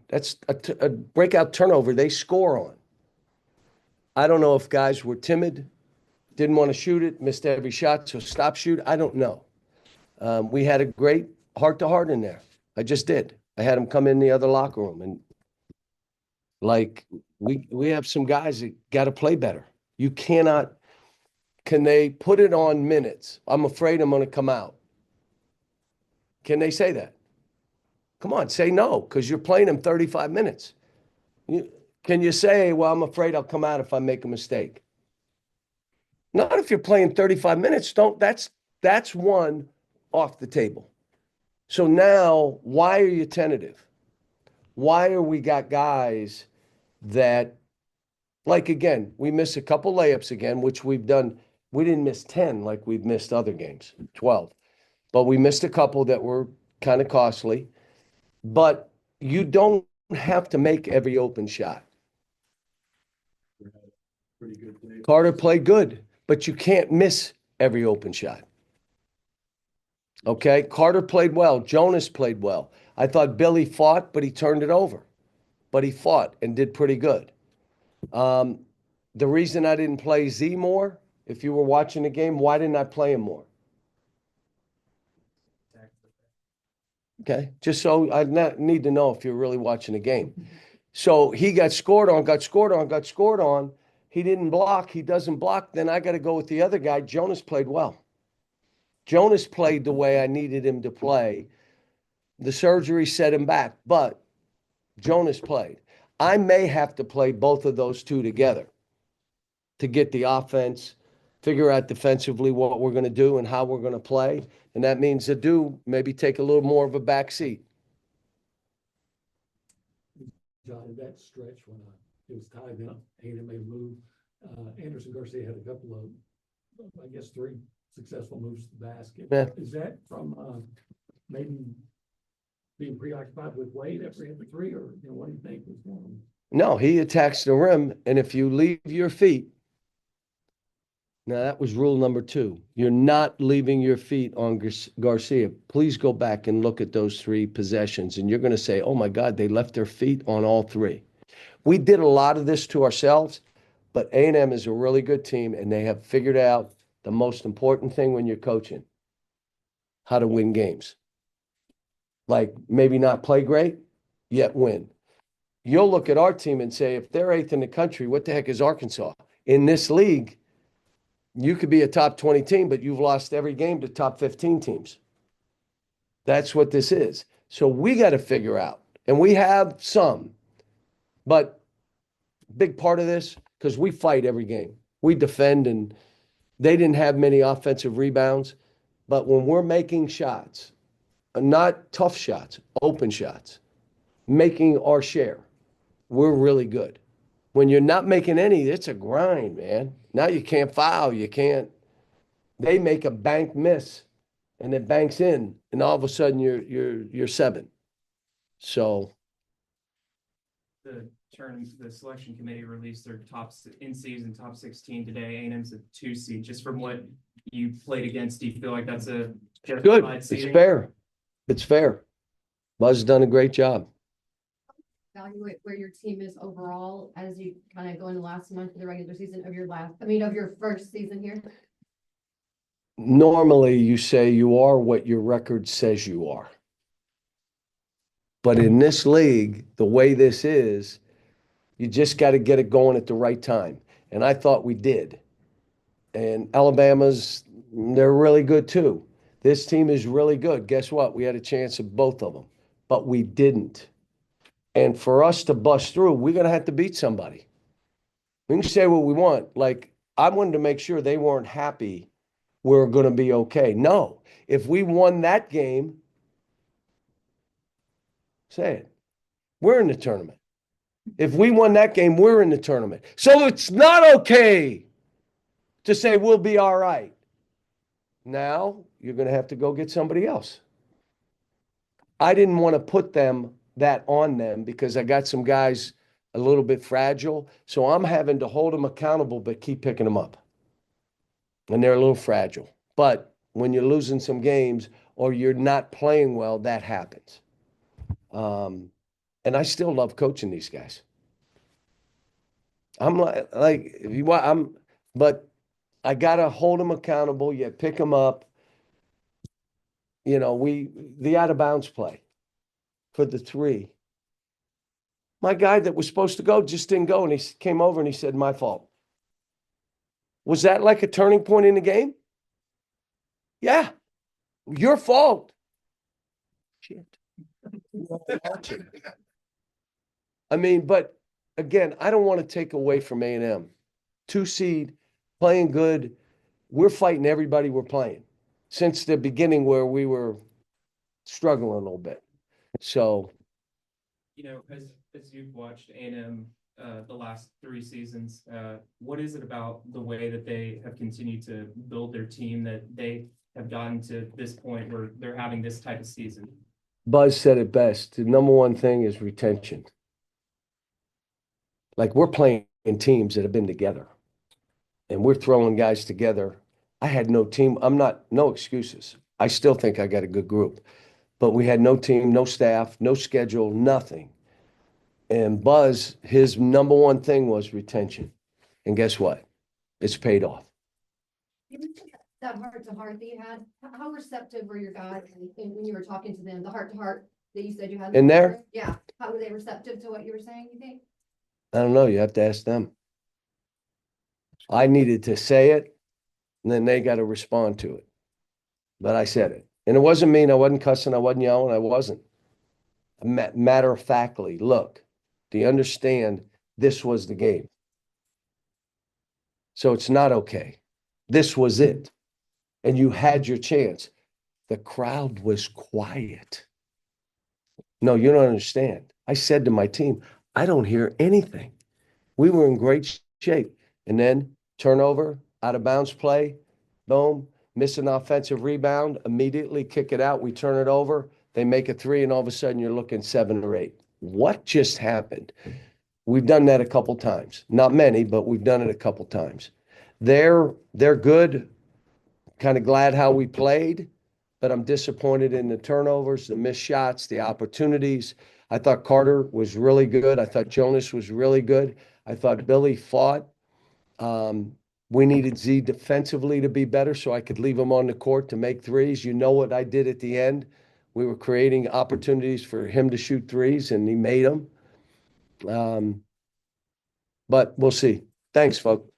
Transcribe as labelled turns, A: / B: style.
A: That's a breakout turnover they score on. I don't know if guys were timid, didn't want to shoot it, missed every shot, so stop shoot. I don't know. We had a great heart-to-heart in there. I just did. I had them come in the other locker room, and like we have some guys that got to play better. You cannot. Can they put it on minutes? I'm afraid I'm going to come out. Can they say that? Come on, say no, because you're playing them 35 minutes. Can you say, well, I'm afraid I'll come out if I make a mistake? Not if you're playing 35 minutes. That's one off the table. So now, why are you tentative? Why are we got guys that, like, again, we miss a couple layups again, which we've done. We didn't miss 10 like we've missed other games, 12. But we missed a couple that were kind of costly. But you don't have to make every open shot.
B: Pretty good day.
A: Carter played good, but you can't miss every open shot. Okay, Carter played well. Jonas played well. I thought Billy fought, but he turned it over. But he fought and did pretty good. The reason I didn't play Z more, if you were watching the game, why didn't I play him more? Okay, just so I need to know if you're really watching the game. So he got scored on. He didn't block. He doesn't block. Then I got to go with the other guy. Jonas played well. Jonas played the way I needed him to play. The surgery set him back, but Jonas played. I may have to play both of those two together to get the offense, figure out defensively what we're going to do and how we're going to play. And that means Adu maybe take a little more of a back seat.
B: John, that stretch when it was tied up, A&M made a move. Anderson Garcia had a couple of, I guess, 3 successful moves to the basket.
A: Yeah.
B: Is that from maybe being preoccupied with Wade after he hit the 3, or what do you think was going on?
A: No, he attacks the rim, and if you leave your feet, now that was rule number 2. You're not leaving your feet on Garcia. Please go back and look at those 3 possessions, and you're going to say, oh my God, they left their feet on all 3. We did a lot of this to ourselves, but A&M is a really good team, and they have figured out the most important thing when you're coaching, how to win games. Like maybe not play great, yet win. You'll look at our team and say, if they're 8th in the country, what the heck is Arkansas? In this league, you could be a top 20 team, but you've lost every game to top 15 teams. That's what this is. So we got to figure out, and we have some, but big part of this, because we fight every game. We defend, and they didn't have many offensive rebounds. But when we're making shots, not tough shots, open shots, making our share, we're really good. When you're not making any, it's a grind, man. Now you can't foul. You can't. They make a bank miss, and it banks in, and all of a sudden you're 7. So
C: the selection committee released their in-season top 16 today. A&M's a 2 seed. Just from what you played against, do you feel like that's a
A: good? It's fair. It's fair. Buzz done a great job.
D: Evaluate where your team is overall as you kind of go in the last month of the regular season of your first season here?
A: Normally you say you are what your record says you are. But in this league, the way this is, you just got to get it going at the right time. And I thought we did. And they're really good too. This team is really good. Guess what? We had a chance of both of them, but we didn't. And for us to bust through, we're going to have to beat somebody. We can say what we want. Like, I wanted to make sure they weren't happy we're going to be okay. No. If we won that game, say it, we're in the tournament. If we won that game, we're in the tournament. So it's not okay to say we'll be all right. Now you're going to have to go get somebody else. I didn't want to put that on them because I got some guys a little bit fragile. So I'm having to hold them accountable, but keep picking them up. And they're a little fragile. But when you're losing some games or you're not playing well, that happens. And I still love coaching these guys. I'm like, if you want, but I gotta hold them accountable. You pick them up. You know, the out of bounds play for the three. My guy that was supposed to go just didn't go, and he came over and he said, "My fault." Was that like a turning point in the game? Yeah, your fault. Shit. I mean, but again, I don't want to take away from A&M. 2 seed, playing good. We're fighting everybody we're playing since the beginning where we were struggling a little bit. So,
C: You know, as you've watched A&M the last 3 seasons, what is it about the way that they have continued to build their team that they have gotten to this point where they're having this type of season?
A: Buzz said it best. The number one thing is retention. Like we're playing in teams that have been together and we're throwing guys together. I had no team. No excuses. I still think I got a good group, but we had no team, no staff, no schedule, nothing. And Buzz, his number one thing was retention. And guess what? It's paid off.
D: That heart-to-heart that you had, how receptive were your guys when you were talking to them, the heart-to-heart that you said you had?
A: In there?
D: Yeah, how were they receptive to what you were saying, you think?
A: I don't know. You have to ask them. I needed to say it, and then they got to respond to it. But I said it. And it wasn't mean. I wasn't cussing. I wasn't yelling. I wasn't. Matter of factly, look, do you understand this was the game? So it's not okay. This was it. And you had your chance. The crowd was quiet. No, you don't understand. I said to my team, I don't hear anything. We were in great shape. And then turnover, out of bounds play, boom, miss an offensive rebound, immediately kick it out. We turn it over. They make a three, and all of a sudden you're looking 7 or 8. What just happened? We've done that a couple times. Not many, but we've done it a couple times. They're good. Kind of glad how we played, but I'm disappointed in the turnovers, the missed shots, the opportunities. I thought Carter was really good. I thought Jonas was really good. I thought Billy fought. We needed Z defensively to be better so I could leave him on the court to make threes. You know what I did at the end? We were creating opportunities for him to shoot threes, and he made them. But we'll see. Thanks, folks.